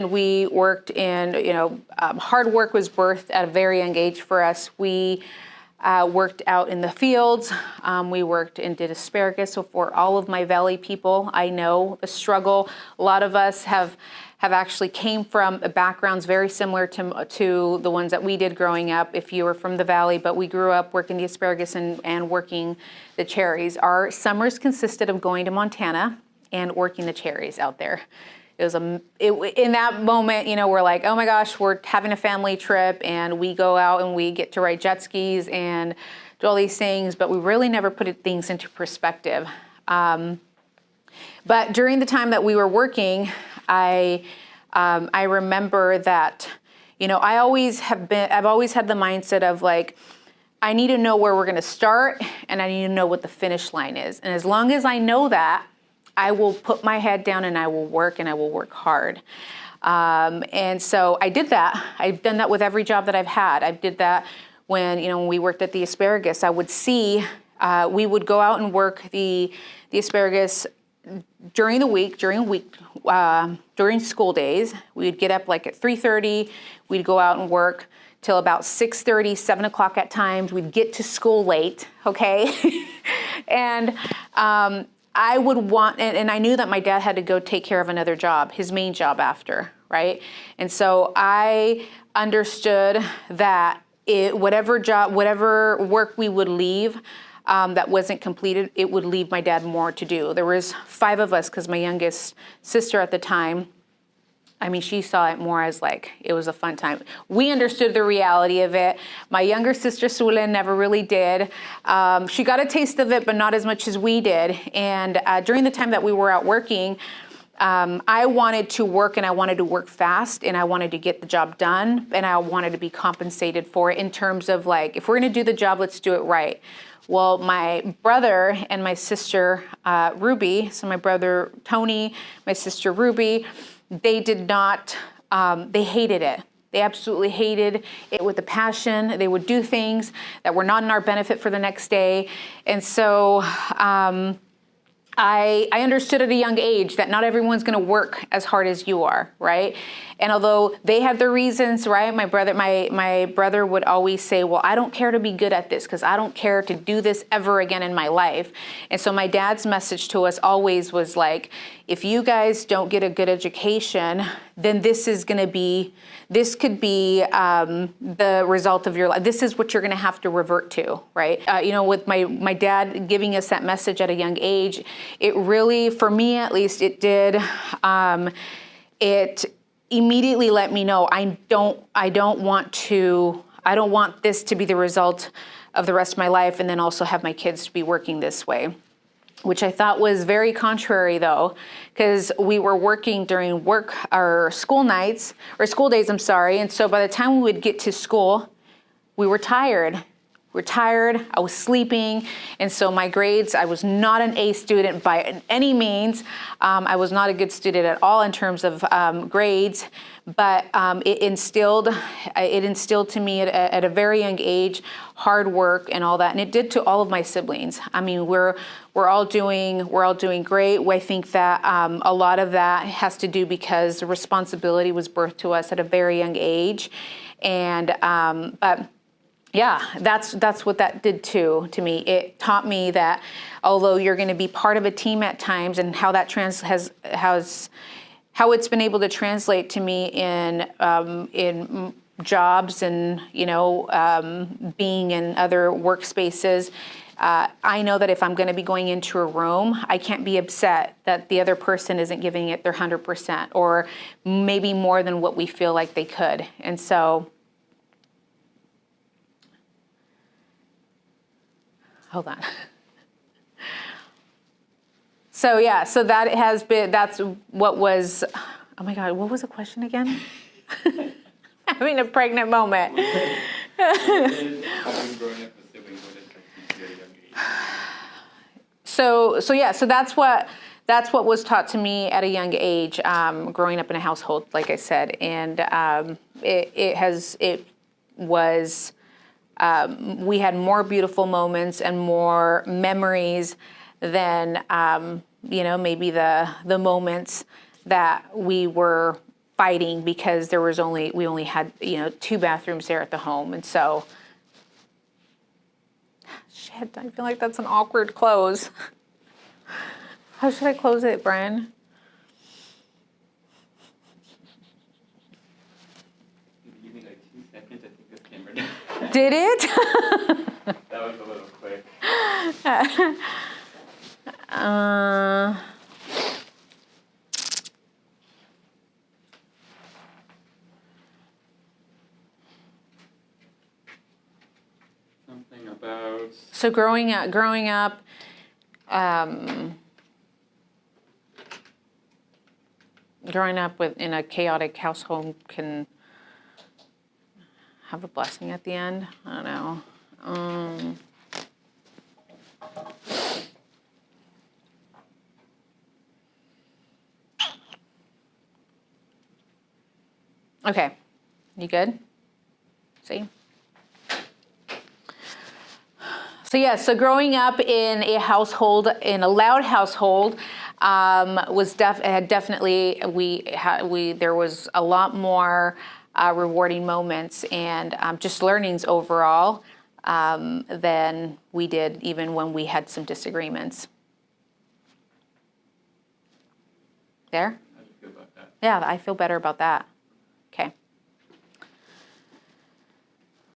We worked in, hard work was birthed at a very young age for us. We worked out in the fields. We worked and did asparagus. So for all of my Valley people, I know the struggle. A lot of us have actually came from backgrounds very similar to the ones that we did growing up, if you were from the Valley, but we grew up working the asparagus and working the cherries. Our summers consisted of going to Montana and working the cherries out there. It was in that moment, we're like, oh my gosh, we're having a family trip and we go out and we get to ride jet skis and do all these things, but we really never put things into perspective. But during the time that we were working, I remember that, I've always had the mindset of like, I need to know where we're going to start and I need to know what the finish line is. And as long as I know that, I will put my head down and I will work hard. And so I did that. I've done that with every job that I've had. I did that when we worked at the asparagus. I would see, we would go out and work the asparagus during the week, during school days. We'd get up like at 3:30. We'd go out and work till about 6:30, 7 o'clock at times. We'd get to school late, okay? And I would and I knew that my dad had to go take care of another job, his main job after, right? And so I understood that whatever work we would leave that wasn't completed, it would leave my dad more to do. There was 5 of us because my youngest sister at the time, she saw it more as like, it was a fun time. We understood the reality of it. My younger sister, Sula, never really did. She got a taste of it, but not as much as we did. And during the time that we were out working, I wanted to work and I wanted to work fast and I wanted to get the job done and I wanted to be compensated for it in terms of like, if we're going to do the job, let's do it right. Well, my brother and my sister, Ruby, so my brother, Tony, my sister, Ruby, they did not, they hated it. They absolutely hated it with a passion. They would do things that were not in our benefit for the next day. And so I understood at a young age that not everyone's going to work as hard as you are, right? And although they had their reasons, right? My brother would always say, well, I don't care to be good at this because I don't care to do this ever again in my life. And so my dad's message to us always was like, if you guys don't get a good education, then this could be the result of your life. This is what you're going to have to revert to, right? With my dad giving us that message at a young age, it really, for me at least, it did. It immediately let me know I don't want this to be the result of the rest of my life, and then also have my kids to be working this way. Which I thought was very contrary though, because we were working during our school days, and so by the time we would get to school, we were tired. I was sleeping, and so my grades, I was not an A student by any means. I was not a good student at all in terms of grades, but it instilled to me at a very young age hard work and all that, and it did to all of my siblings. We're all doing great. I think that a lot of that has to do because the responsibility was birthed to us at a very young age, and but. Yeah, that's what that did to me. It taught me that although you're going to be part of a team at times, and how that how it's been able to translate to me in jobs and being in other workspaces. I know that if I'm going to be going into a room, I can't be upset that the other person isn't giving it their 100% or maybe more than what we feel like they could, and so. Hold on. So that's what was, oh my God, what was the question again? Having a pregnant moment. So that's what was taught to me at a young age, growing up in a household, like I said, and we had more beautiful moments and more memories than maybe the moments that we were fighting because we only had, 2 bathrooms there at the home. And so, shit, I feel like that's an awkward close. How should I close it, Brian? Give me like 2 seconds. I think this camera did. Did it? That was a little quick. Something about. So growing up, in a chaotic household can have a blessing at the end. I don't know. Okay, you good? See? So growing up in a household, in a loud household, there was a lot more rewarding moments and just learnings overall than we did even when we had some disagreements. There? How do you feel about that? Yeah, I feel better about that.